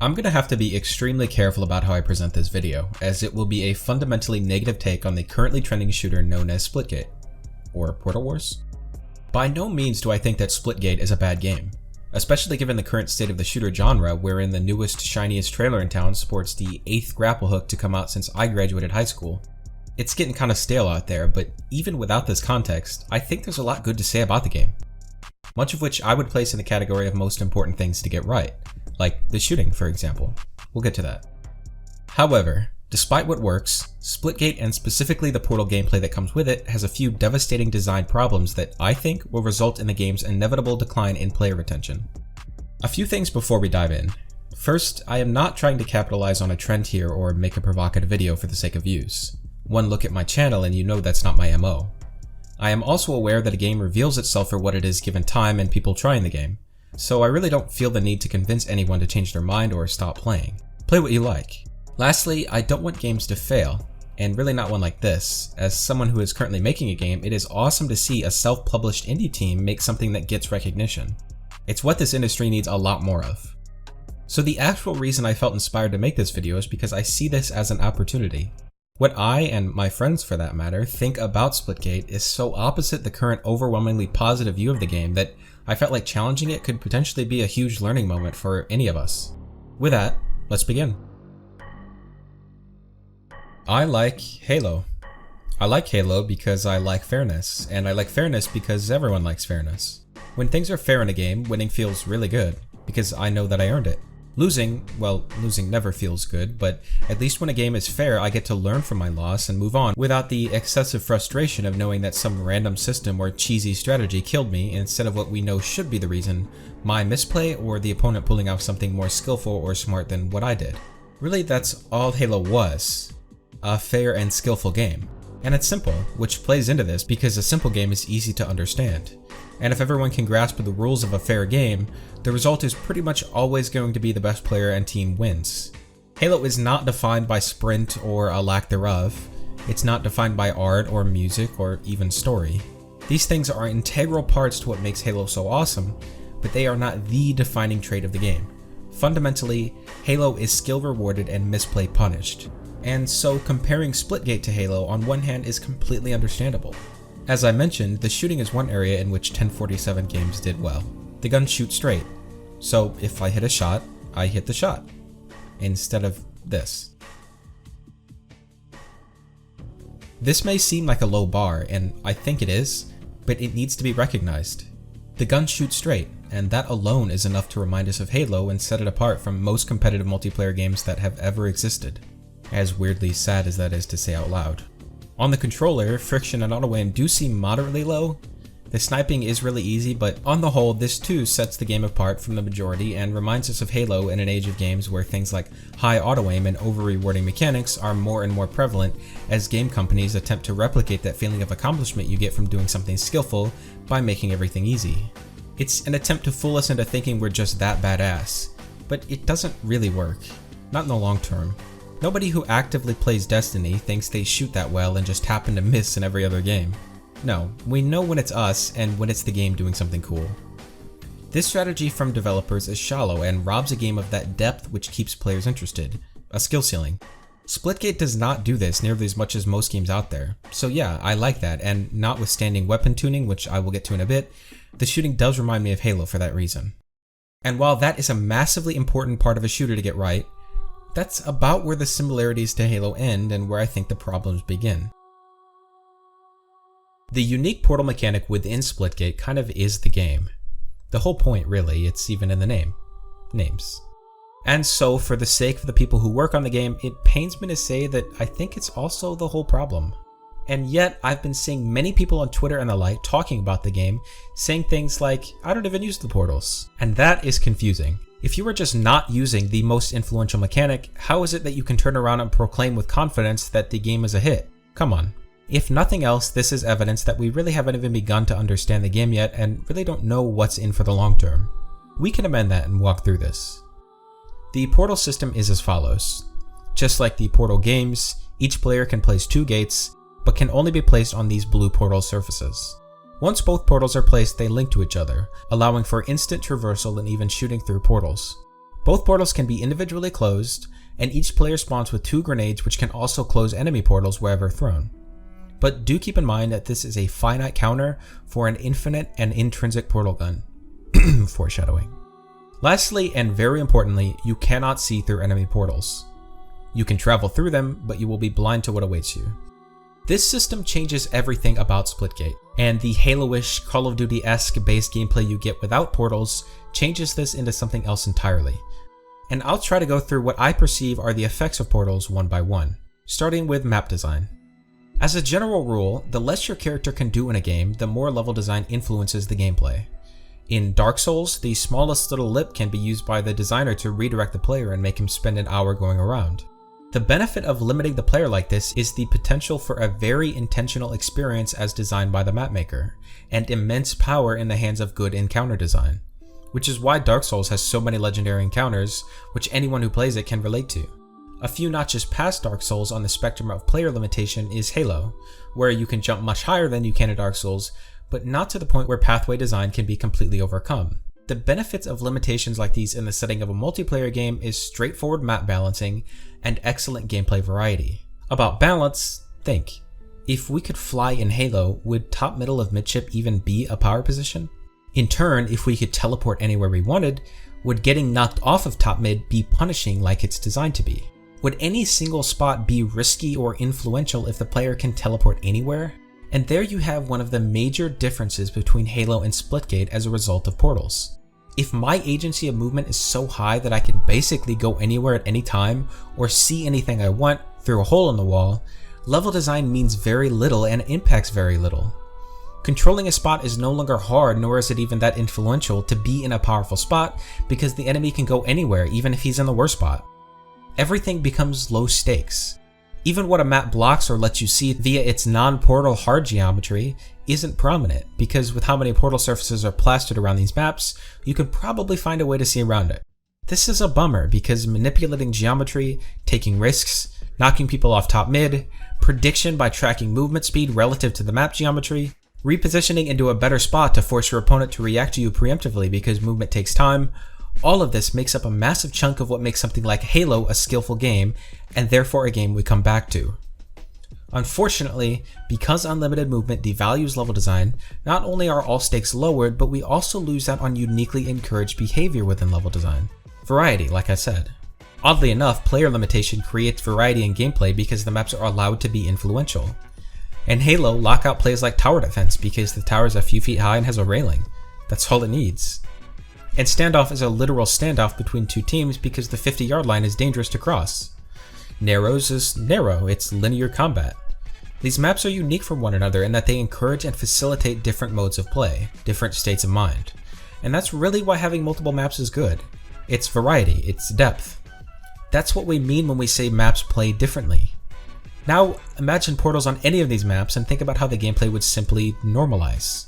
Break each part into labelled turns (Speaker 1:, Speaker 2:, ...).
Speaker 1: I'm gonna have to be extremely careful about how I present this video, as it will be a fundamentally negative take on the currently trending shooter known as Splitgate, or Portal Wars. By no means do I think that Splitgate is a bad game, especially given the current state of the shooter genre, wherein the newest, shiniest trailer in town sports the 8th grapple hook to come out since I graduated high school. It's getting kinda stale out there, but even without this context, I think there's a lot good to say about the game. Much of which I would place in the category of most important things to get right, like the shooting, for example. We'll get to that. However, despite what works, Splitgate and specifically the Portal gameplay that comes with it has a few devastating design problems that I think will result in the game's inevitable decline in player retention. A few things before we dive in. First, I am not trying to capitalize on a trend here or make a provocative video for the sake of views. One look at my channel and you know that's not my MO. I am also aware that a game reveals itself for what it is given time and people trying the game, so I really don't feel the need to convince anyone to change their mind or stop playing. Play what you like. Lastly, I don't want games to fail, and really not one like this. As someone who is currently making a game, it is awesome to see a self-published indie team make something that gets recognition. It's what this industry needs a lot more of. So the actual reason I felt inspired to make this video is because I see this as an opportunity. What I, and my friends for that matter, think about Splitgate is so opposite the current overwhelmingly positive view of the game that I felt like challenging it could potentially be a huge learning moment for any of us. With that, let's begin. I like Halo. I like Halo because I like fairness, and I like fairness because everyone likes fairness. When things are fair in a game, winning feels really good, because I know that I earned it. Losing never feels good, but at least when a game is fair, I get to learn from my loss and move on without the excessive frustration of knowing that some random system or cheesy strategy killed me instead of what we know should be the reason, my misplay or the opponent pulling off something more skillful or smart than what I did. Really, that's all Halo was. A fair and skillful game. And it's simple, which plays into this because a simple game is easy to understand. And if everyone can grasp the rules of a fair game, the result is pretty much always going to be the best player and team wins. Halo is not defined by sprint or a lack thereof. It's not defined by art or music or even story. These things are integral parts to what makes Halo so awesome, but they are not the defining trait of the game. Fundamentally, Halo is skill rewarded and misplay punished. And so comparing Splitgate to Halo on one hand is completely understandable. As I mentioned, the shooting is one area in which 1047 games did well. The guns shoot straight. So if I hit a shot, I hit the shot. Instead of this. This may seem like a low bar, and I think it is, but it needs to be recognized. The guns shoot straight, and that alone is enough to remind us of Halo and set it apart from most competitive multiplayer games that have ever existed. As weirdly sad as that is to say out loud. On the controller, friction and auto aim do seem moderately low. The sniping is really easy, but on the whole, this too sets the game apart from the majority and reminds us of Halo in an age of games where things like high auto aim and over-rewarding mechanics are more and more prevalent as game companies attempt to replicate that feeling of accomplishment you get from doing something skillful by making everything easy. It's an attempt to fool us into thinking we're just that badass, but it doesn't really work. Not in the long term. Nobody who actively plays Destiny thinks they shoot that well and just happen to miss in every other game. No, we know when it's us and when it's the game doing something cool. This strategy from developers is shallow and robs a game of that depth which keeps players interested, a skill ceiling. Splitgate does not do this nearly as much as most games out there, so yeah, I like that, and notwithstanding weapon tuning, which I will get to in a bit, the shooting does remind me of Halo for that reason. And while that is a massively important part of a shooter to get right, that's about where the similarities to Halo end and where I think the problems begin. The unique portal mechanic within Splitgate kind of is the game. The whole point really, it's even in the name. Names. And so for the sake of the people who work on the game, it pains me to say that I think it's also the whole problem. And yet I've been seeing many people on Twitter and the like talking about the game, saying things like, I don't even use the portals. And that is confusing. If you are just not using the most influential mechanic, how is it that you can turn around and proclaim with confidence that the game is a hit? Come on. If nothing else, this is evidence that we really haven't even begun to understand the game yet and really don't know what's in for the long term. We can amend that and walk through this. The portal system is as follows. Just like the Portal games, each player can place 2 gates, but can only be placed on these blue portal surfaces. Once both portals are placed, they link to each other, allowing for instant traversal and even shooting through portals. Both portals can be individually closed, and each player spawns with 2 grenades which can also close enemy portals wherever thrown. But do keep in mind that this is a finite counter for an infinite and intrinsic portal gun. Foreshadowing. Lastly, and very importantly, you cannot see through enemy portals. You can travel through them, but you will be blind to what awaits you. This system changes everything about Splitgate, and the Halo-ish, Call of Duty-esque base gameplay you get without portals changes this into something else entirely. And I'll try to go through what I perceive are the effects of portals one by one, starting with map design. As a general rule, the less your character can do in a game, the more level design influences the gameplay. In Dark Souls, the smallest little lip can be used by the designer to redirect the player and make him spend an hour going around. The benefit of limiting the player like this is the potential for a very intentional experience as designed by the mapmaker, and immense power in the hands of good encounter design, which is why Dark Souls has so many legendary encounters, which anyone who plays it can relate to. A few notches past Dark Souls on the spectrum of player limitation is Halo, where you can jump much higher than you can in Dark Souls, but not to the point where pathway design can be completely overcome. The benefits of limitations like these in the setting of a multiplayer game is straightforward map balancing and excellent gameplay variety. About balance, think. If we could fly in Halo, would top middle of midship even be a power position? In turn, if we could teleport anywhere we wanted, would getting knocked off of top mid be punishing like it's designed to be? Would any single spot be risky or influential if the player can teleport anywhere? And there you have one of the major differences between Halo and Splitgate as a result of portals. If my agency of movement is so high that I can basically go anywhere at any time or see anything I want through a hole in the wall, level design means very little and impacts very little. Controlling a spot is no longer hard, nor is it even that influential to be in a powerful spot because the enemy can go anywhere even if he's in the worst spot. Everything becomes low stakes. Even what a map blocks or lets you see via its non-portal hard geometry isn't prominent, because with how many portal surfaces are plastered around these maps, you could probably find a way to see around it. This is a bummer because manipulating geometry, taking risks, knocking people off top mid, prediction by tracking movement speed relative to the map geometry, repositioning into a better spot to force your opponent to react to you preemptively because movement takes time, all of this makes up a massive chunk of what makes something like Halo a skillful game, and therefore a game we come back to. Unfortunately, because unlimited movement devalues level design, not only are all stakes lowered, but we also lose out on uniquely encouraged behavior within level design. Variety, like I said. Oddly enough, player limitation creates variety in gameplay because the maps are allowed to be influential. In Halo, lockout plays like tower defense because the tower is a few feet high and has a railing. That's all it needs. And standoff is a literal standoff between two teams because the 50-yard line is dangerous to cross. Narrows is narrow, it's linear combat. These maps are unique from one another in that they encourage and facilitate different modes of play, different states of mind. And that's really why having multiple maps is good. It's variety, it's depth. That's what we mean when we say maps play differently. Now, imagine portals on any of these maps and think about how the gameplay would simply normalize.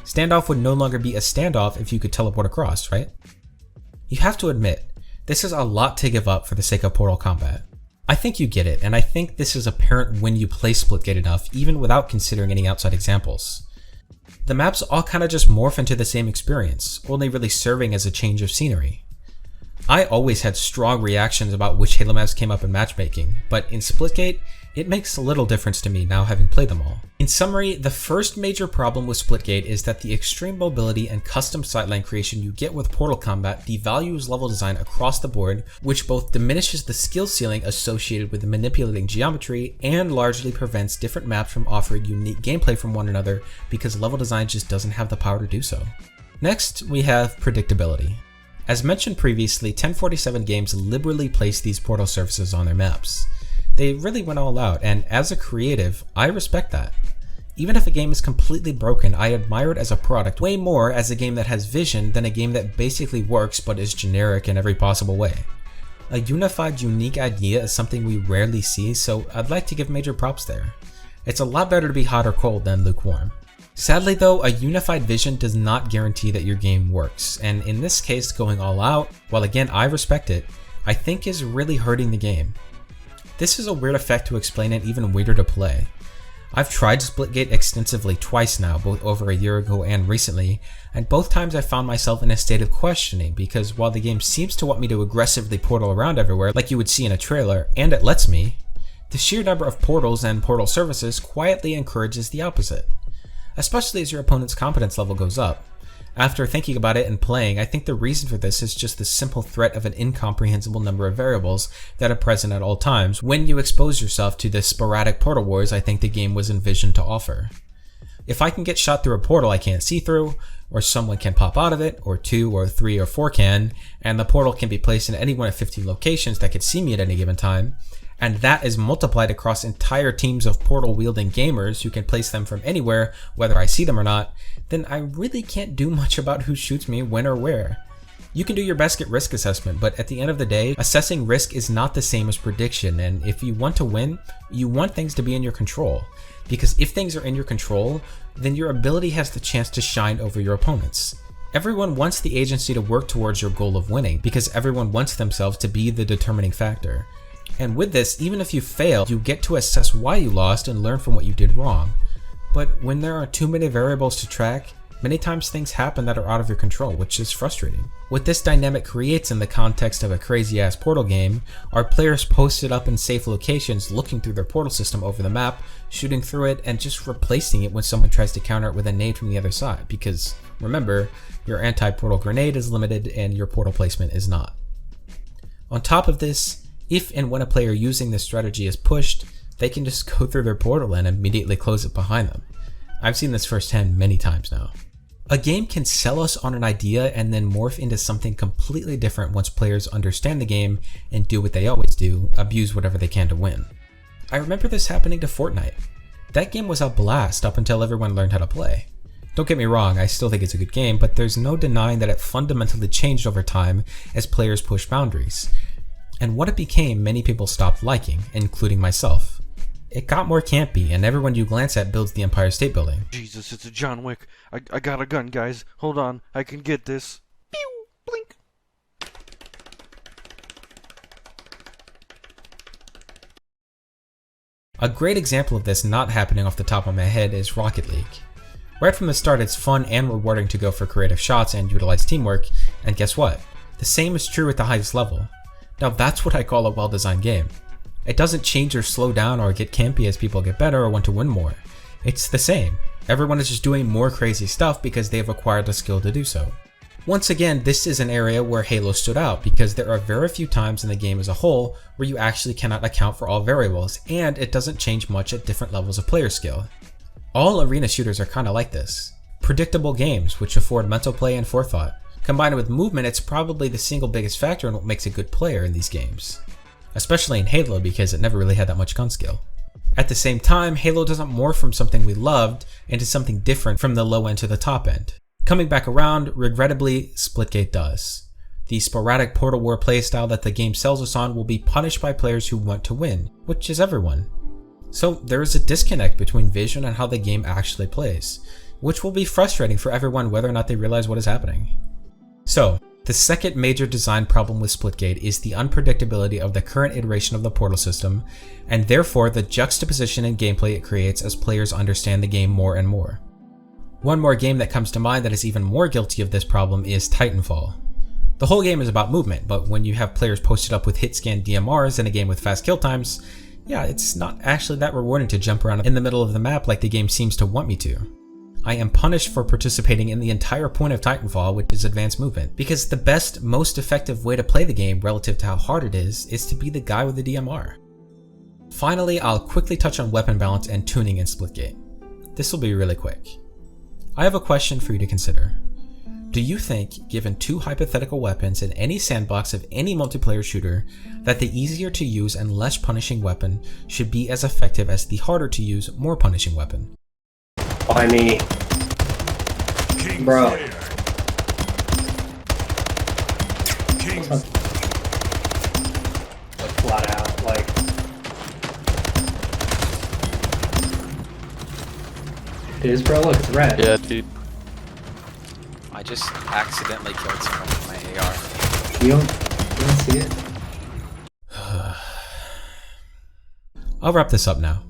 Speaker 1: Standoff would no longer be a standoff if you could teleport across, right? You have to admit, this is a lot to give up for the sake of portal combat. I think you get it, and I think this is apparent when you play Splitgate enough, even without considering any outside examples. The maps all kind of just morph into the same experience, only really serving as a change of scenery. I always had strong reactions about which Halo maps came up in matchmaking, but in Splitgate, it makes little difference to me now having played them all. In summary, the first major problem with Splitgate is that the extreme mobility and custom sightline creation you get with Portal combat devalues level design across the board, which both diminishes the skill ceiling associated with manipulating geometry and largely prevents different maps from offering unique gameplay from one another because level design just doesn't have the power to do so. Next, we have predictability. As mentioned previously, 1047 games liberally place these portal surfaces on their maps. They really went all out, and as a creative, I respect that. Even if a game is completely broken, I admire it as a product way more as a game that has vision than a game that basically works but is generic in every possible way. A unified, unique idea is something we rarely see, so I'd like to give major props there. It's a lot better to be hot or cold than lukewarm. Sadly though, a unified vision does not guarantee that your game works, and in this case, going all out, while again I respect it, I think is really hurting the game. This is a weird effect to explain and even weirder to play. I've tried Splitgate extensively twice now, both over a year ago and recently, and both times I found myself in a state of questioning because while the game seems to want me to aggressively portal around everywhere like you would see in a trailer, and it lets me, the sheer number of portals and portal services quietly encourages the opposite, especially as your opponent's competence level goes up. After thinking about it and playing, I think the reason for this is just the simple threat of an incomprehensible number of variables that are present at all times when you expose yourself to the sporadic portal wars I think the game was envisioned to offer. If I can get shot through a portal I can't see through, or someone can pop out of it, or 2 or 3 or 4 can, and the portal can be placed in any one of 15 locations that could see me at any given time, and that is multiplied across entire teams of portal-wielding gamers who can place them from anywhere, whether I see them or not, then I really can't do much about who shoots me when or where. You can do your best at risk assessment, but at the end of the day, assessing risk is not the same as prediction, and if you want to win, you want things to be in your control. Because if things are in your control, then your ability has the chance to shine over your opponents. Everyone wants the agency to work towards your goal of winning, because everyone wants themselves to be the determining factor. And with this, even if you fail, you get to assess why you lost and learn from what you did wrong. But when there are too many variables to track, many times things happen that are out of your control, which is frustrating. What this dynamic creates in the context of a crazy ass portal game are players posted up in safe locations looking through their portal system over the map, shooting through it, and just replacing it when someone tries to counter it with a nade from the other side, because remember, your anti-portal grenade is limited and your portal placement is not. On top of this, if and when a player using this strategy is pushed, they can just go through their portal and immediately close it behind them. I've seen this firsthand many times now. A game can sell us on an idea and then morph into something completely different once players understand the game and do what they always do, abuse whatever they can to win. I remember this happening to Fortnite. That game was a blast up until everyone learned how to play. Don't get me wrong, I still think it's a good game, but there's no denying that it fundamentally changed over time as players pushed boundaries. And what it became, many people stopped liking, including myself. It got more campy, and everyone you glance at builds the Empire State Building.
Speaker 2: Jesus, it's a John Wick. I got a gun, guys. Hold on, I can get this. Pew! Blink!
Speaker 1: A great example of this not happening off the top of my head is Rocket League. Right from the start, it's fun and rewarding to go for creative shots and utilize teamwork, and guess what? The same is true at the highest level. Now that's what I call a well-designed game. It doesn't change or slow down or get campy as people get better or want to win more. It's the same. Everyone is just doing more crazy stuff because they have acquired the skill to do so. Once again, this is an area where Halo stood out because there are very few times in the game as a whole where you actually cannot account for all variables, and it doesn't change much at different levels of player skill. All arena shooters are kinda like this. Predictable games which afford mental play and forethought. Combined with movement, it's probably the single biggest factor in what makes a good player in these games. Especially in Halo because it never really had that much gun skill. At the same time, Halo doesn't morph from something we loved into something different from the low end to the top end. Coming back around, regrettably, Splitgate does. The sporadic Portal War playstyle that the game sells us on will be punished by players who want to win, which is everyone. So there is a disconnect between vision and how the game actually plays, which will be frustrating for everyone whether or not they realize what is happening. So, the second major design problem with Splitgate is the unpredictability of the current iteration of the portal system, and therefore the juxtaposition in gameplay it creates as players understand the game more and more. One more game that comes to mind that is even more guilty of this problem is Titanfall. The whole game is about movement, but when you have players posted up with hit-scan DMRs in a game with fast kill times, yeah, it's not actually that rewarding to jump around in the middle of the map like the game seems to want me to. I am punished for participating in the entire point of Titanfall, which is advanced movement, because the best, most effective way to play the game relative to how hard it is to be the guy with the DMR. Finally, I'll quickly touch on weapon balance and tuning in Splitgate. This will be really quick. I have a question for you to consider. Do you think, given two hypothetical weapons in any sandbox of any multiplayer shooter, that the easier to use and less punishing weapon should be as effective as the harder to use, more punishing weapon?
Speaker 3: By me. Bro. Flat out, like. It is, bro? Look, it's red.
Speaker 2: Yeah, dude.
Speaker 4: I just accidentally killed someone with my AR.
Speaker 3: You don't see it?
Speaker 1: I'll wrap this up now.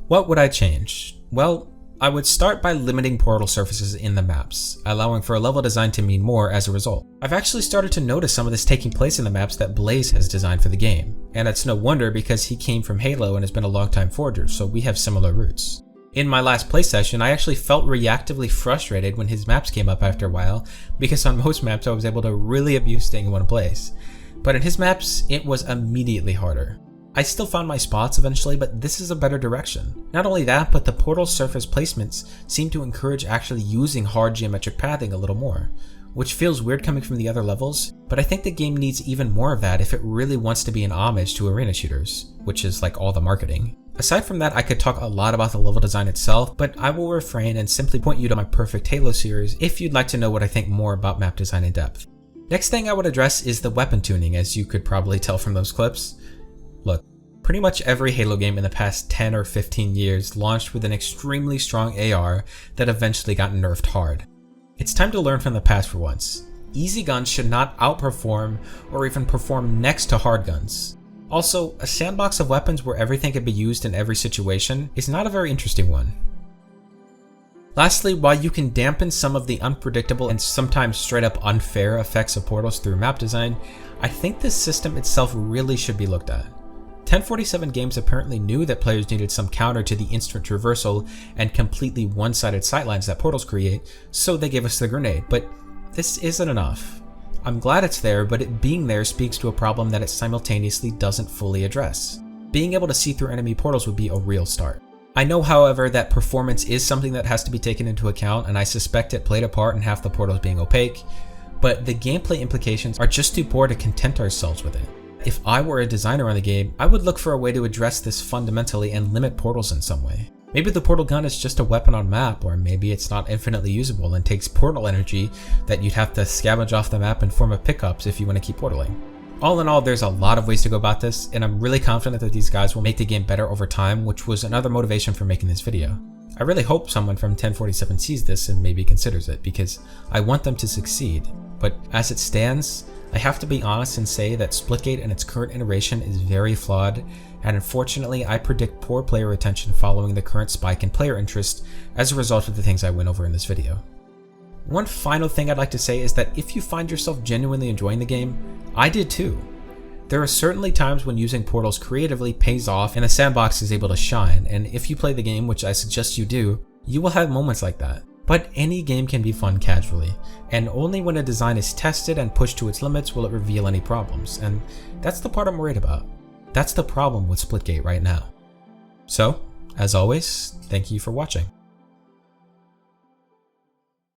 Speaker 1: What would I change? Well, I would start by limiting portal surfaces in the maps, allowing for a level design to mean more as a result. I've actually started to notice some of this taking place in the maps that Blaze has designed for the game, and it's no wonder because he came from Halo and has been a longtime forger, so we have similar roots. In my last play session, I actually felt reactively frustrated when his maps came up after a while, because on most maps I was able to really abuse staying in one place. But in his maps, it was immediately harder. I still found my spots eventually, but this is a better direction. Not only that, but the portal surface placements seem to encourage actually using hard geometric pathing a little more, which feels weird coming from the other levels, but I think the game needs even more of that if it really wants to be an homage to arena shooters, which is like all the marketing. Aside from that, I could talk a lot about the level design itself, but I will refrain and simply point you to my Perfect Halo series if you'd like to know what I think more about map design in depth. Next thing I would address is the weapon tuning, as you could probably tell from those clips. Look, pretty much every Halo game in the past 10 or 15 years launched with an extremely strong AR that eventually got nerfed hard. It's time to learn from the past for once. Easy guns should not outperform or even perform next to hard guns. Also, a sandbox of weapons where everything can be used in every situation is not a very interesting one. Lastly, while you can dampen some of the unpredictable and sometimes straight up unfair effects of portals through map design, I think this system itself really should be looked at. 1047 Games apparently knew that players needed some counter to the instant traversal and completely one-sided sightlines that portals create, so they gave us the grenade, but this isn't enough. I'm glad it's there, but it being there speaks to a problem that it simultaneously doesn't fully address. Being able to see through enemy portals would be a real start. I know, however, that performance is something that has to be taken into account, and I suspect it played a part in half the portals being opaque, but the gameplay implications are just too poor to content ourselves with it. If I were a designer on the game, I would look for a way to address this fundamentally and limit portals in some way. Maybe the portal gun is just a weapon on map, or maybe it's not infinitely usable and takes portal energy that you'd have to scavenge off the map in form of pickups if you want to keep portaling. All in all, there's a lot of ways to go about this, and I'm really confident that these guys will make the game better over time, which was another motivation for making this video. I really hope someone from 1047 sees this and maybe considers it, because I want them to succeed. But as it stands, I have to be honest and say that Splitgate in its current iteration is very flawed, and unfortunately I predict poor player retention following the current spike in player interest as a result of the things I went over in this video. One final thing I'd like to say is that if you find yourself genuinely enjoying the game, I did too. There are certainly times when using portals creatively pays off and the sandbox is able to shine, and if you play the game, which I suggest you do, you will have moments like that. But any game can be fun casually, and only when a design is tested and pushed to its limits will it reveal any problems, and that's the part I'm worried about. That's the problem with Splitgate right now. So, as always, thank you for watching.